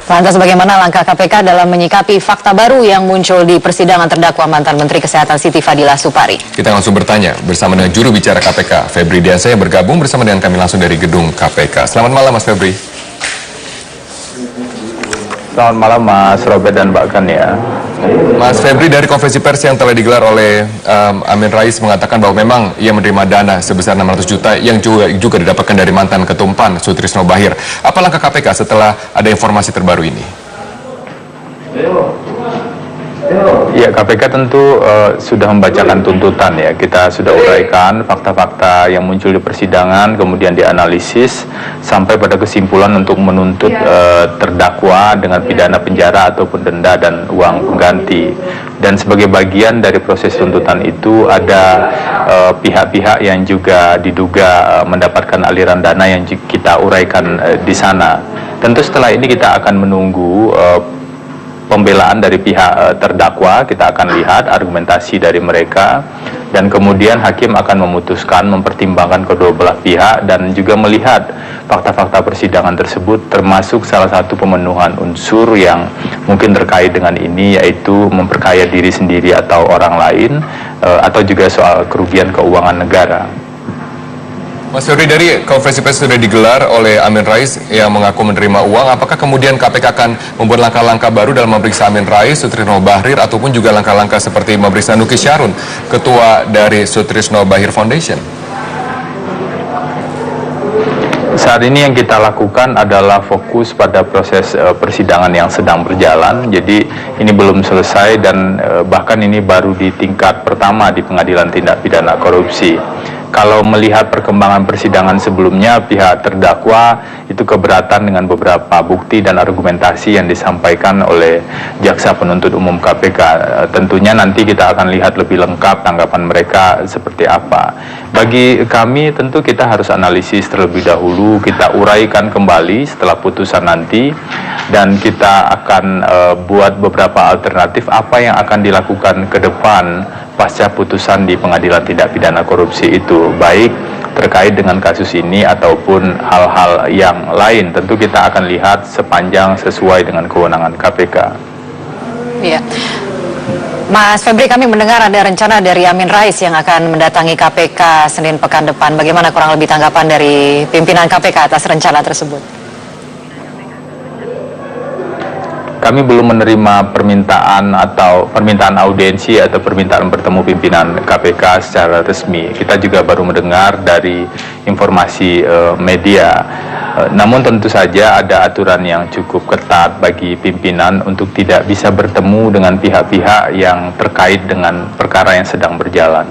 Lantas bagaimana langkah KPK dalam menyikapi fakta baru yang muncul di persidangan terdakwa mantan Menteri Kesehatan Siti Fadila Supari? Kita langsung bertanya bersama dengan juru bicara KPK, Febri Diansyah, yang bergabung bersama dengan kami langsung dari gedung KPK. Selamat malam, Mas Febri. Selamat malam, Mas Robert dan Mbak Kania. Mas Febri, dari konferensi pers yang telah digelar oleh Amin Rais mengatakan bahwa memang ia menerima dana sebesar 600 juta yang juga didapatkan dari mantan Ketum PAN Sutrisno Bachir. Apa langkah KPK setelah ada informasi terbaru ini? Ya, KPK tentu sudah membacakan tuntutan ya. Kita sudah uraikan fakta-fakta yang muncul di persidangan, kemudian dianalisis sampai pada kesimpulan untuk menuntut terdakwa dengan pidana penjara ataupun denda dan uang pengganti. Dan sebagai bagian dari proses tuntutan itu ada pihak-pihak yang juga diduga mendapatkan aliran dana yang kita uraikan di sana. Tentu setelah ini kita akan menunggu pembelaan dari pihak terdakwa, kita akan lihat argumentasi dari mereka, dan kemudian hakim akan memutuskan, mempertimbangkan kedua belah pihak, dan juga melihat fakta-fakta persidangan tersebut, termasuk salah satu pemenuhan unsur yang mungkin terkait dengan ini, yaitu memperkaya diri sendiri atau orang lain, atau juga soal kerugian keuangan negara. Mas Febri, dari konferensi pers sudah digelar oleh Amin Rais yang mengaku menerima uang, apakah kemudian KPK akan membuat langkah-langkah baru dalam memeriksa Amin Rais, Sutrisno Bachir, ataupun juga langkah-langkah seperti memeriksa Nuki Syahrun, ketua dari Sutrisno Bachir Foundation? Saat ini yang kita lakukan adalah fokus pada proses persidangan yang sedang berjalan. Jadi ini belum selesai dan bahkan ini baru di tingkat pertama di Pengadilan Tindak Pidana Korupsi. Kalau melihat perkembangan persidangan sebelumnya, pihak terdakwa itu keberatan dengan beberapa bukti dan argumentasi yang disampaikan oleh Jaksa Penuntut Umum KPK. Tentunya nanti kita akan lihat lebih lengkap tanggapan mereka seperti apa. Bagi kami tentu kita harus analisis terlebih dahulu, kita uraikan kembali setelah putusan nanti, dan kita akan buat beberapa alternatif apa yang akan dilakukan ke depan pasca putusan di Pengadilan Tindak Pidana Korupsi itu, baik terkait dengan kasus ini ataupun hal-hal yang lain. Tentu kita akan lihat sepanjang sesuai dengan kewenangan KPK. Iya. Mas Febri, kami mendengar ada rencana dari Amin Rais yang akan mendatangi KPK Senin pekan depan. Bagaimana kurang lebih tanggapan dari pimpinan KPK atas rencana tersebut? Kami belum menerima permintaan audiensi atau permintaan bertemu pimpinan KPK secara resmi. Kita juga baru mendengar dari informasi media. Namun tentu saja ada aturan yang cukup ketat bagi pimpinan untuk tidak bisa bertemu dengan pihak-pihak yang terkait dengan perkara yang sedang berjalan.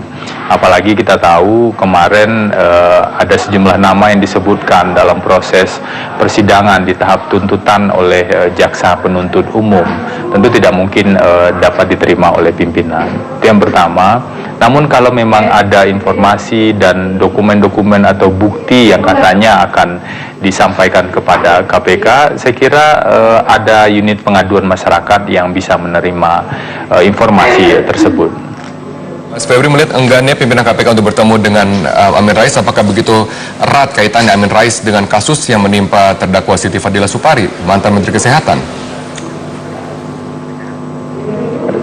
Apalagi kita tahu kemarin ada sejumlah nama yang disebutkan dalam proses persidangan di tahap tuntutan oleh Jaksa Penuntut Umum. Tentu tidak mungkin dapat diterima oleh pimpinan. Itu yang pertama. Namun kalau memang ada informasi dan dokumen-dokumen atau bukti yang katanya akan disampaikan kepada KPK, saya kira ada unit pengaduan masyarakat yang bisa menerima informasi tersebut. Mas Febri, melihat enggannya pimpinan KPK untuk bertemu dengan Amin Rais, apakah begitu erat kaitannya Amin Rais dengan kasus yang menimpa terdakwa Siti Fadila Supari, mantan Menteri Kesehatan?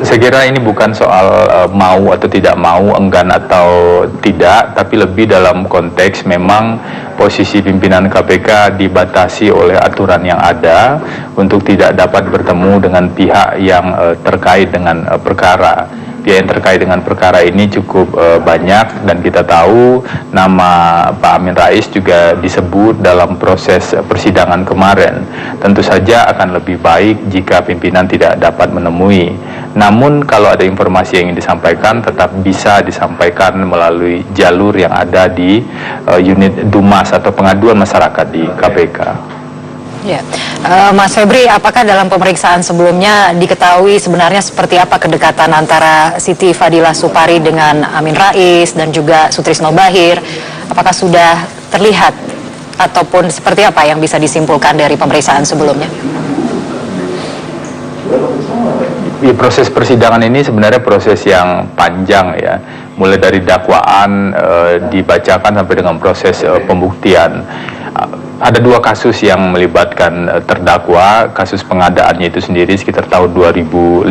Saya kira ini bukan soal mau atau tidak mau, enggan atau tidak, tapi lebih dalam konteks memang posisi pimpinan KPK dibatasi oleh aturan yang ada untuk tidak dapat bertemu dengan pihak yang terkait dengan perkara. Pihak yang terkait dengan perkara ini cukup banyak, dan kita tahu nama Pak Amin Rais juga disebut dalam proses persidangan kemarin. Tentu saja akan lebih baik jika pimpinan tidak dapat menemui. Namun kalau ada informasi yang ingin disampaikan, tetap bisa disampaikan melalui jalur yang ada di unit Dumas atau pengaduan masyarakat di KPK. Ya, Mas Febri, apakah dalam pemeriksaan sebelumnya diketahui sebenarnya seperti apa kedekatan antara Siti Fadila Supari dengan Amin Rais dan juga Sutrisno Bachir? Apakah sudah terlihat ataupun seperti apa yang bisa disimpulkan dari pemeriksaan sebelumnya? Proses persidangan ini sebenarnya proses yang panjang ya, mulai dari dakwaan dibacakan sampai dengan proses pembuktian. ada 2 kasus yang melibatkan terdakwa. Kasus pengadaannya itu sendiri sekitar tahun 2005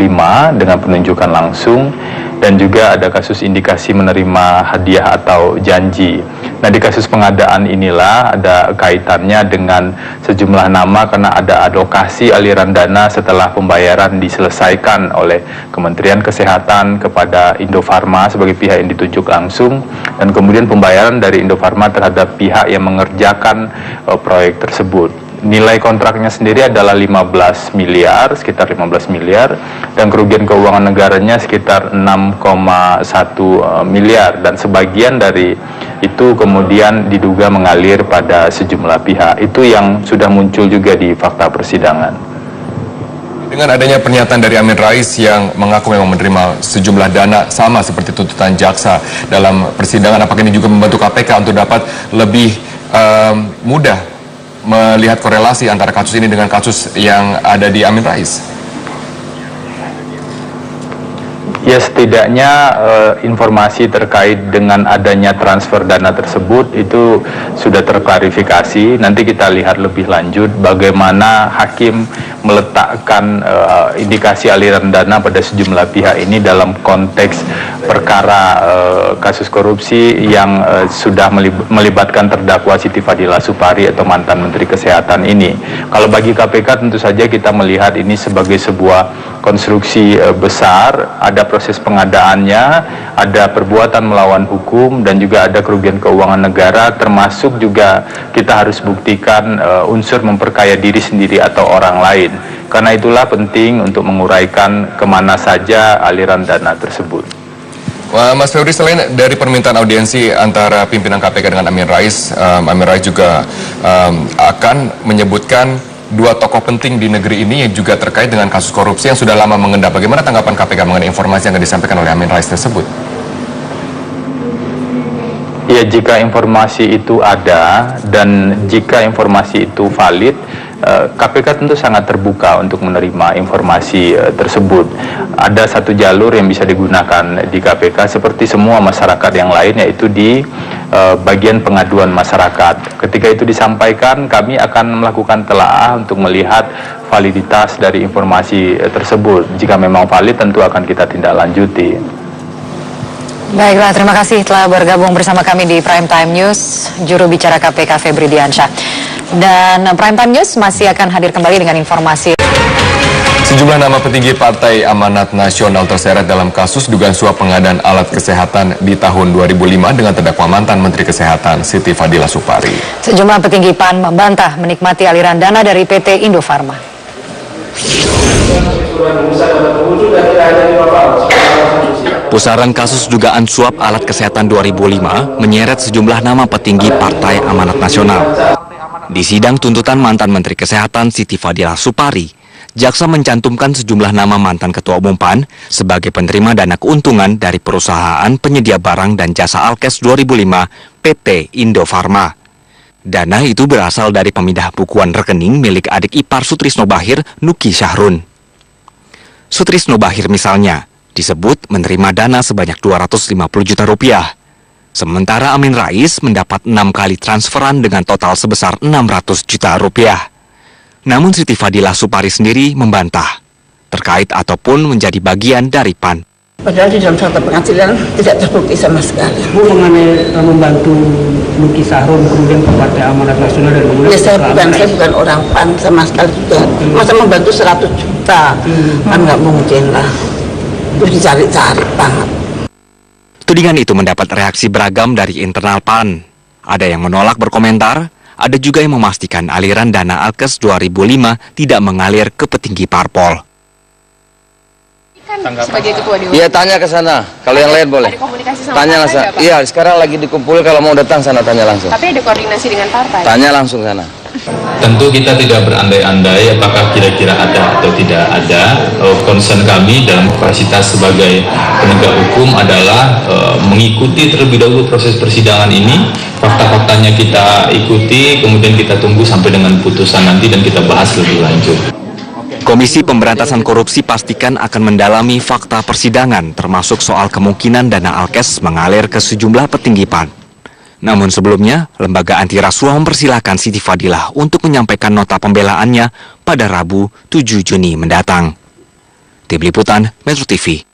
dengan penunjukan langsung, dan juga ada kasus indikasi menerima hadiah atau janji. Nah, di kasus pengadaan inilah ada kaitannya dengan sejumlah nama karena ada alokasi aliran dana setelah pembayaran diselesaikan oleh Kementerian Kesehatan kepada Indofarma sebagai pihak yang ditunjuk langsung, dan kemudian pembayaran dari Indofarma terhadap pihak yang mengerjakan proyek tersebut. Nilai kontraknya sendiri adalah 15 miliar, sekitar 15 miliar, dan kerugian keuangan negaranya sekitar 6,1 miliar, dan sebagian dari itu kemudian diduga mengalir pada sejumlah pihak. Itu yang sudah muncul juga di fakta persidangan. Dengan adanya pernyataan dari Amin Rais yang mengaku memang menerima sejumlah dana sama seperti tuntutan jaksa dalam persidangan, apakah ini juga membantu KPK untuk dapat lebih mudah melihat korelasi antara kasus ini dengan kasus yang ada di Amin Rais? Ya, setidaknya informasi terkait dengan adanya transfer dana tersebut itu sudah terklarifikasi. Nanti kita lihat lebih lanjut bagaimana hakim meletakkan indikasi aliran dana pada sejumlah pihak ini dalam konteks perkara kasus korupsi yang sudah melibatkan terdakwa Siti Fadila Supari atau mantan Menteri Kesehatan ini. Kalau bagi KPK tentu saja kita melihat ini sebagai sebuah konstruksi besar, ada proses pengadaannya, ada perbuatan melawan hukum, dan juga ada kerugian keuangan negara, termasuk juga kita harus buktikan unsur memperkaya diri sendiri atau orang lain. Karena itulah penting untuk menguraikan kemana saja aliran dana tersebut. Mas Febri, selain dari permintaan audiensi antara pimpinan KPK dengan Amin Rais juga akan menyebutkan 2 tokoh penting di negeri ini yang juga terkait dengan kasus korupsi yang sudah lama mengendap. Bagaimana tanggapan KPK mengenai informasi yang akan disampaikan oleh Amin Rais tersebut? Ya, jika informasi itu ada dan jika informasi itu valid, KPK tentu sangat terbuka untuk menerima informasi tersebut. Ada satu jalur yang bisa digunakan di KPK seperti semua masyarakat yang lain, yaitu di bagian pengaduan masyarakat. Ketika itu disampaikan, kami akan melakukan telaah untuk melihat validitas dari informasi tersebut. Jika memang valid, tentu akan kita tindak lanjuti. Baiklah, terima kasih telah bergabung bersama kami di Prime Time News, juru bicara KPK Febri Diansyah. Dan Prime Time News masih akan hadir kembali dengan informasi. Sejumlah nama petinggi Partai Amanat Nasional terseret dalam kasus dugaan suap pengadaan alat kesehatan di tahun 2005 dengan terdakwa mantan Menteri Kesehatan Siti Fadila Supari. Sejumlah petinggi PAN membantah menikmati aliran dana dari PT Indofarma. Pusaran kasus dugaan suap alat kesehatan 2005 menyeret sejumlah nama petinggi Partai Amanat Nasional. Di sidang tuntutan mantan Menteri Kesehatan Siti Fadila Supari, jaksa mencantumkan sejumlah nama mantan Ketua Umum PAN sebagai penerima dana keuntungan dari perusahaan penyedia barang dan jasa Alkes 2005 PT Indofarma. Dana itu berasal dari pemindah bukuan rekening milik adik ipar Sutrisno Bahir, Nuki Syahrun. Sutrisno Bahir misalnya disebut menerima dana sebanyak 250 juta rupiah. Sementara Amin Rais mendapat 6 kali transferan dengan total sebesar 600 juta rupiah. Namun Siti Fadila Supari sendiri membantah terkait ataupun menjadi bagian dari PAN. Padahal di dalam fakta pengadilan tidak terbukti sama sekali. Bu, mengenai membantu Nuki Syahrun kemudian ke Partai Amanat Nasional dan kemudian Ya, saya bukan orang PAN sama sekali juga. Masa membantu 100 juta? Kan nggak mungkin lah. Itu dicari-cari banget. Tudingan itu mendapat reaksi beragam dari internal PAN. Ada yang menolak berkomentar, ada juga yang memastikan aliran dana Alkes 2005 tidak mengalir ke petinggi parpol. Sebagai ketua dewan. Iya, tanya ke sana. Kalau yang lain boleh. Ada komunikasi sama Tanya partai nggak, Pak? Iya, sekarang lagi dikumpul, kalau mau datang sana tanya langsung. Tapi ada koordinasi dengan partai. Tanya langsung sana. Tentu kita tidak berandai-andai apakah kira-kira ada atau tidak ada. Concern kami dalam kapasitas sebagai penegak hukum adalah mengikuti terlebih dahulu proses persidangan ini. Fakta-faktanya kita ikuti, kemudian kita tunggu sampai dengan putusan nanti dan kita bahas lebih lanjut. Komisi Pemberantasan Korupsi pastikan akan mendalami fakta persidangan termasuk soal kemungkinan dana Alkes mengalir ke sejumlah petinggi PAN. Namun sebelumnya, lembaga anti rasuah mempersilahkan Siti Fadilah untuk menyampaikan nota pembelaannya pada Rabu 7 Juni mendatang. Tim Liputan Metro TV.